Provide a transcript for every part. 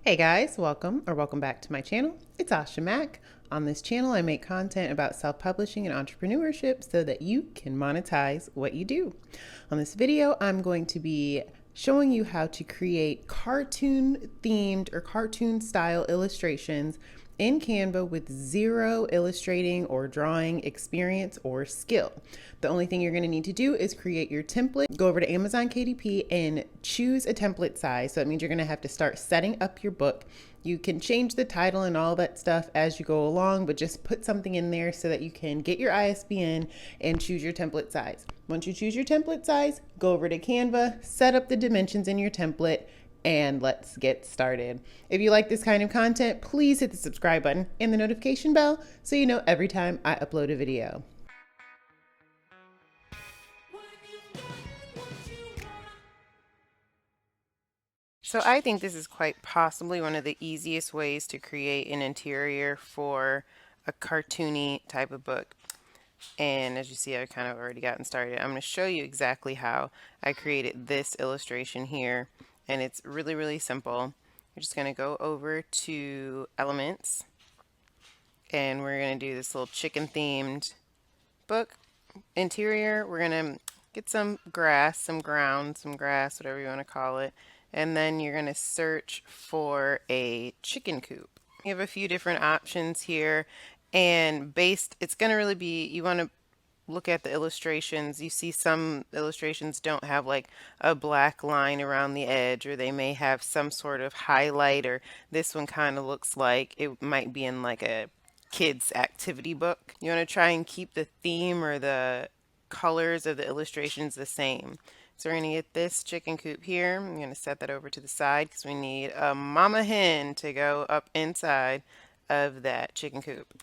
Hey guys, welcome back to my channel. It's Asha Mac. On this channel, I make content about self-publishing and entrepreneurship so that you can monetize what you do. On this video, I'm going to be showing you how to create cartoon themed or cartoon style illustrations in Canva with zero illustrating or drawing experience or skill. The only thing you're going to need to do is create your template. Go over to Amazon KDP and choose a template size. So it means you're going to have to start setting up your book. You can change the title and all that stuff as you go along, but just put something in there so that you can get your ISBN and choose your template size. Once you choose your template size, go over to Canva, set up the dimensions in your template, and let's get started. If you like this kind of content, please hit the subscribe button and the notification bell so you know every time I upload a video. So I think this is quite possibly one of the easiest ways to create an interior for a cartoony type of book. And as you see, I've kind of already gotten started. I'm going to show you exactly how I created this illustration here. And it's really, really simple. You're just going to go over to Elements. And we're going to do this little chicken themed book interior. We're going to get some grass, some ground, some grass, whatever you want to call it. And then you're going to search for a chicken coop. You have a few different options here. And it's going to really be, you want to look at the illustrations. You see some illustrations don't have like a black line around the edge, or they may have some sort of highlight, or this one kind of looks like it might be in like a kids activity book. You want to try and keep the theme or the colors of the illustrations the same. So we're going to get this chicken coop here. I'm going to set that over to the side because we need a mama hen to go up inside of that chicken coop.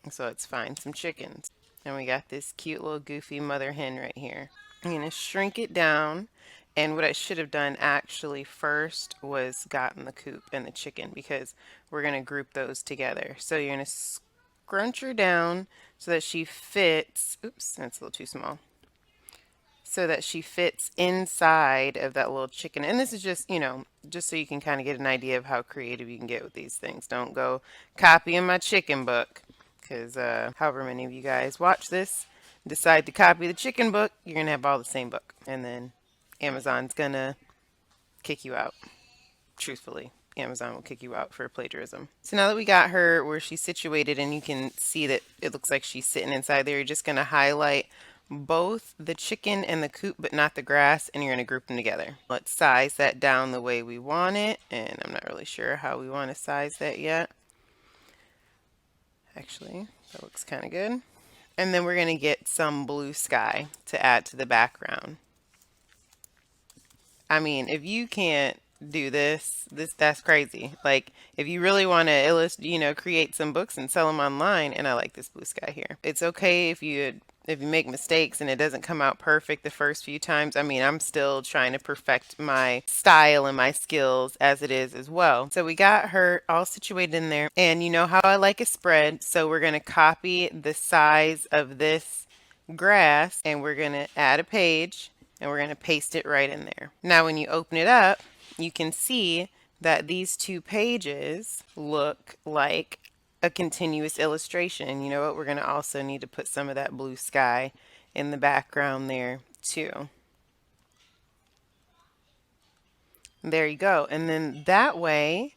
So let's find some chickens. And we got this cute little goofy mother hen right here. I'm going to shrink it down. And what I should have done actually first was gotten the coop and the chicken, because we're going to group those together. So you're going to scrunch her down so that she fits. Oops, that's a little too small. So that she fits inside of that little chicken. And this is just, just so you can kind of get an idea of how creative you can get with these things. Don't go copying my chicken book, because however many of you guys watch this decide to copy the chicken book, you're going to have all the same book. And then Amazon's going to kick you out. Truthfully, Amazon will kick you out for plagiarism. So now that we got her where she's situated, and you can see that it looks like she's sitting inside there, you're just going to highlight both the chicken and the coop, but not the grass, and you're going to group them together. Let's size that down the way we want it, and I'm not really sure how we want to size that yet. Actually, that looks kind of good. And then we're going to get some blue sky to add to the background. I mean, if you can't do that's crazy. Like, if you really want to create some books and sell them online, and I like this blue sky here. It's okay if you make mistakes and it doesn't come out perfect the first few times. I mean, I'm still trying to perfect my style and my skills as it is as well. So we got her all situated in there, and you know how I like a spread, so we're going to copy the size of this grass, and we're going to add a page, and we're going to paste it right in there. Now when you open it up, you can see that these two pages look like a continuous illustration. And you know what? We're going to also need to put some of that blue sky in the background there too. There you go. And then that way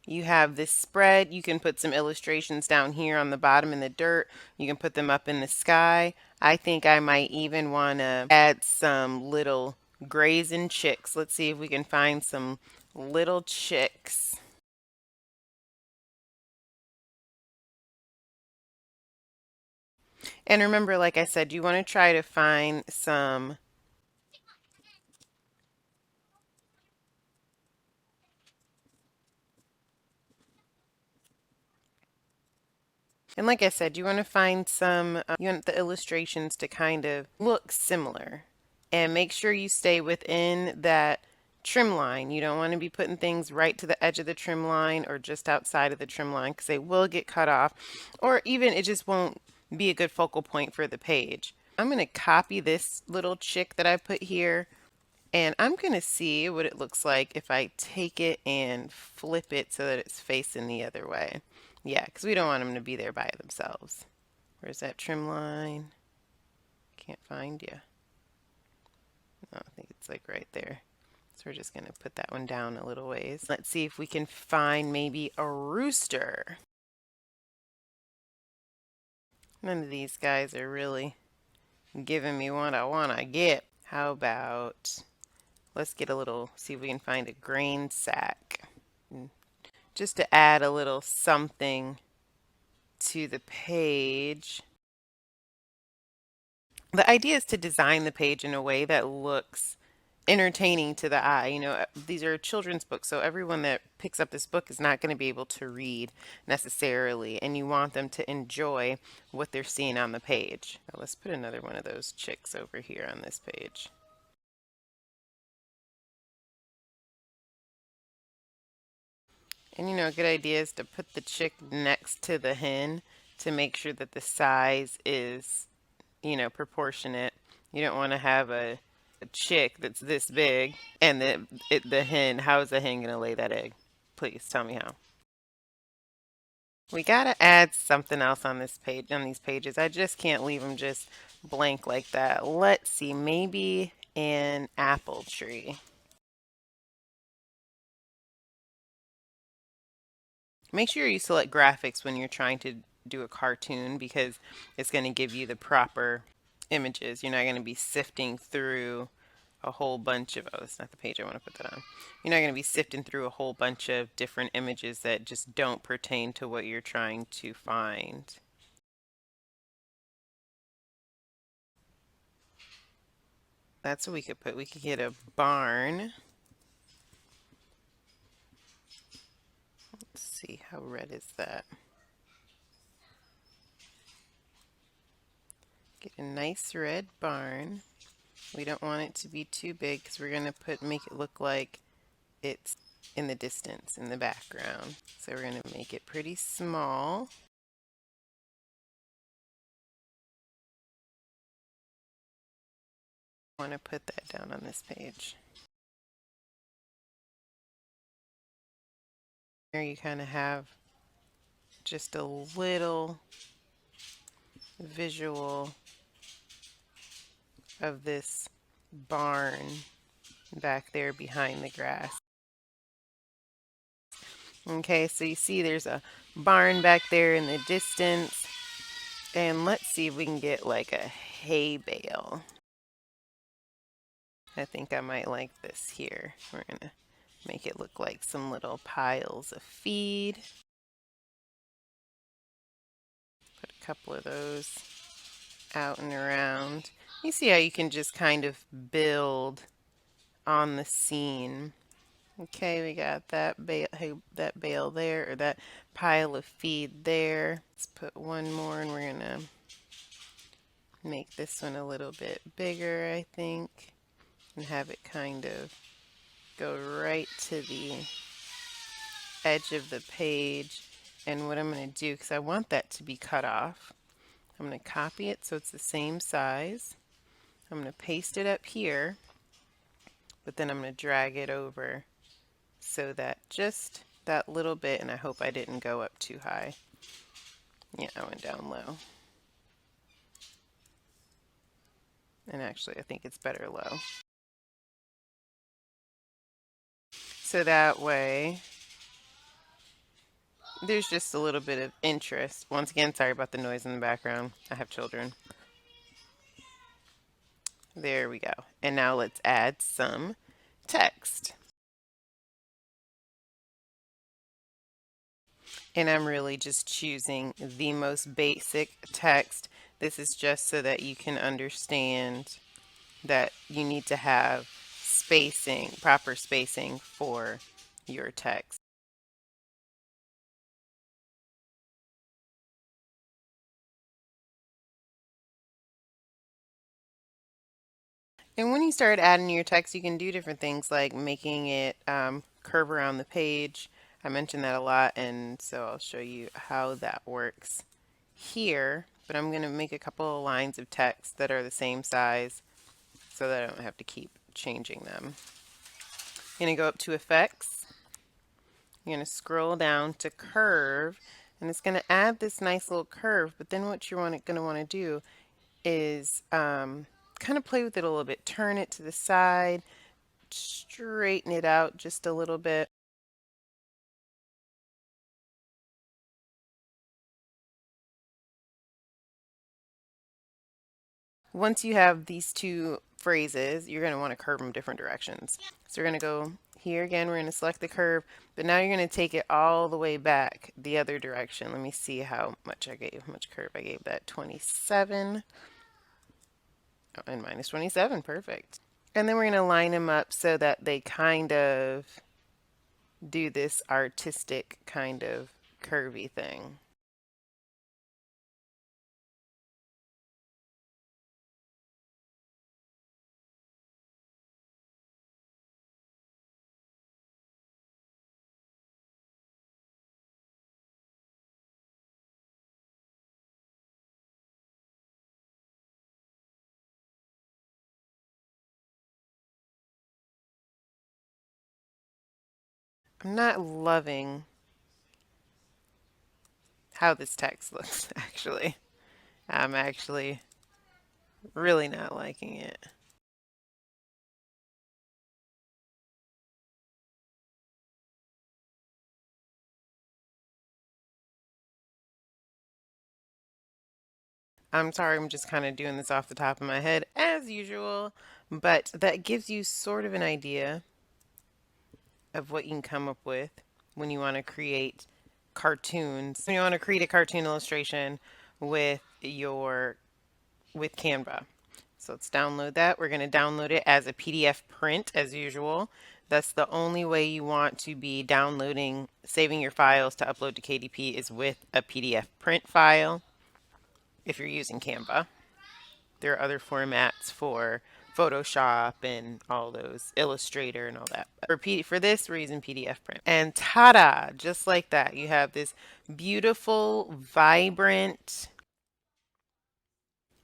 you have this spread. You can put some illustrations down here on the bottom in the dirt. You can put them up in the sky. I think I might even want to add some little grazing chicks. Let's see if we can find some little chicks. And remember, like I said, you want to try to find some And like I said, you want to find you want the illustrations to kind of look similar, and make sure you stay within that trim line. You don't want to be putting things right to the edge of the trim line or just outside of the trim line, because they will get cut off, or even it just won't be a good focal point for the page. I'm going to copy this little chick that I put here, And I'm going to see what it looks like if I take it and flip it so that it's facing the other way. Yeah, because we don't want them to be there by themselves. Where's that trim line? Can't find you. Oh, I think it's like right there. So we're just going to put that one down a little ways. Let's see if we can find maybe a rooster. None of these guys are really giving me what I want to get. How about, let's get a little, see if we can find a grain sack. Just to add a little something to the page. The idea is to design the page in a way that looks entertaining to the eye. You know, these are children's books, so everyone that picks up this book is not going to be able to read necessarily, and you want them to enjoy what they're seeing on the page. Now, let's put another one of those chicks over here on this page. And you know, a good idea is to put the chick next to the hen to make sure that the size is, you know, proportionate. You don't want to have a chick that's this big and the hen, how is the hen going to lay that egg? Please tell me how. We got to add something else on this page, on these pages. I just can't leave them just blank like that. Let's see, maybe an apple tree. Make sure you select graphics when you're trying to do a cartoon because it's going to give you the proper images. You're not going to be sifting through a whole bunch of, oh, that's not the page I want to put that on. You're not going to be sifting through a whole bunch of different images that just don't pertain to what you're trying to find. That's what we could put. We could get a barn. Let's see, how red is that? Get a nice red barn. We don't want it to be too big because we're going to make it look like it's in the distance, in the background. So we're going to make it pretty small. I want to put that down on this page. Here you kind of have just a little visual of this barn back there behind the grass. Okay, so you see there's a barn back there in the distance. And let's see if we can get like a hay bale. I think I might like this here. We're going to make it look like some little piles of feed. Put a couple of those out and around. You see how you can just kind of build on the scene. Okay, we got that bale there, or that pile of feed there. Let's put one more, and we're gonna make this one a little bit bigger, I think, and have it kind of go right to the edge of the page. And what I'm going to do, because I want that to be cut off, I'm going to copy it so it's the same size. I'm going to paste it up here, but then I'm going to drag it over so that just that little bit, and I hope I didn't go up too high. Yeah, I went down low. And actually, I think it's better low. So that way, there's just a little bit of interest. Once again, sorry about the noise in the background. I have children. There we go. And now let's add some text. And I'm really just choosing the most basic text. This is just so that you can understand that you need to have spacing, proper spacing for your text. And when you start adding your text, you can do different things like making it curve around the page. I mentioned that a lot, and so I'll show you how that works here. But I'm going to make a couple of lines of text that are the same size so that I don't have to keep changing them. You're going to go up to Effects. You're going to scroll down to Curve, and it's going to add this nice little curve, but then what you're going to want to do is kind of play with it a little bit. Turn it to the side, straighten it out just a little bit. Once you have these two phrases, you're going to want to curve them different directions. So we're going to go here again, we're going to select the curve, but now you're going to take it all the way back the other direction. Let me see how much I gave, how much curve I gave that. 27. Oh, and minus 27, perfect. And then we're going to line them up so that they kind of do this artistic kind of curvy thing. I'm not loving how this text looks, actually. I'm actually really not liking it. I'm sorry, I'm just kind of doing this off the top of my head as usual, but that gives you sort of an idea of what you can come up with when you want to create cartoons. When you want to create a cartoon illustration with with Canva. So let's download that. We're going to download it as a PDF print as usual. That's the only way you want to be downloading, saving your files to upload to KDP is with a PDF print file if you're using Canva. There are other formats for Photoshop and all those, Illustrator and all that. For this, we're using PDF print. And ta-da! Just like that, you have this beautiful, vibrant,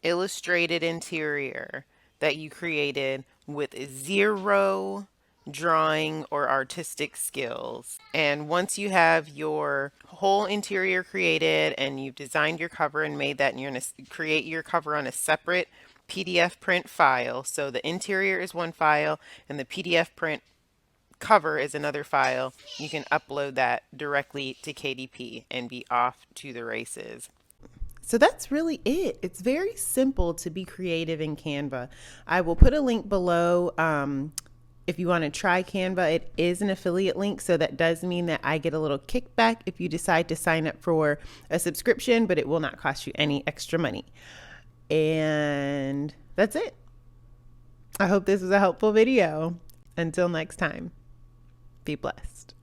illustrated interior that you created with zero drawing or artistic skills. And once you have your whole interior created and you've designed your cover and made that, and you're going to create your cover on a separate PDF print file. So the interior is one file and the PDF print cover is another file. You can upload that directly to KDP and be off to the races. So that's really it. It's very simple to be creative in Canva. I will put a link below. If you want to try Canva, it is an affiliate link. So that does mean that I get a little kickback if you decide to sign up for a subscription, but it will not cost you any extra money. And that's it. I hope this was a helpful video. Until next time, be blessed.